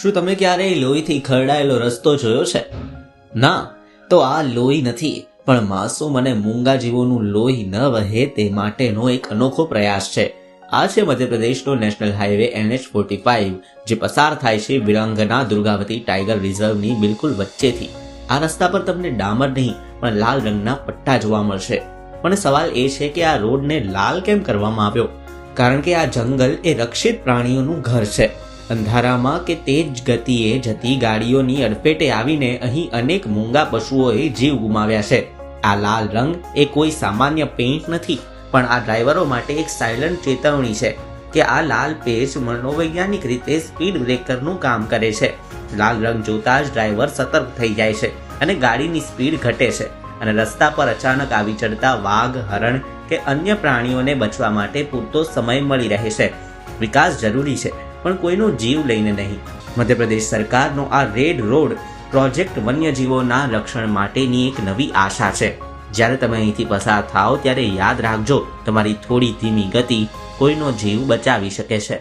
શું તમે ક્યારેય લોહીથી ખરડાયેલો રસ્તો જોયો છે? ના, તો આ લોહી નથી, પણ માસૂમ અને મૂંગા જીવોનું લોહી ન વહે તે માટેનો એક અનોખો પ્રયાસ છે. આ છે મધ્યપ્રદેશનો નેશનલ હાઈવે NH45, જે પસાર થાય છે વિરાંગના દુર્ગાવતી ટાઈગર રિઝર્વની બિલકુલ વચ્ચેથી. આ રસ્તા પર તમને ડામર નહીં પણ લાલ રંગના પટ્ટા જોવા મળશે. પણ સવાલ એ છે કે આ રોડને લાલ કેમ કરવામાં આવ્યો? કારણ કે આ જંગલ એ રક્ષિત પ્રાણીઓનું ઘર છે. અંધારામાં કે તેજ ગતિએ જતી ગાડીઓની અડફેટે આવીને અહીં અનેક મૂંગા પશુઓએ જીવ ગુમાવ્યા છે. આ લાલ રંગ એ કોઈ સામાન્ય પેઇન્ટ નથી, પણ આ ડ્રાઈવરો માટે એક સાયલન્ટ ચેતવણી છે કે આ લાલ પેચ મનોવૈજ્ઞાનિક રીતે સ્પીડ બ્રેકરનું કામ કરે છે. લાલ રંગ જોતા જ ડ્રાઈવર સતર્ક થઈ જાય છે અને ગાડીની સ્પીડ ઘટે છે, અને રસ્તા પર અચાનક આવી ચડતા વાઘ, હરણ કે અન્ય પ્રાણીઓને બચવા માટે પૂરતો સમય મળી રહે છે. વિકાસ જરૂરી છે, પણ કોઈનો જીવ લઈને નહીં. મધ્યપ્રદેશ સરકારનો આ રેડ રોડ પ્રોજેક્ટ વન્યજીવોના રક્ષણ માટેની એક નવી આશા છે. જ્યારે તમે અહીંથી પસાર થાઓ ત્યારે યાદ રાખજો, તમારી થોડી ધીમી ગતિ કોઈનો જીવ બચાવી શકે છે.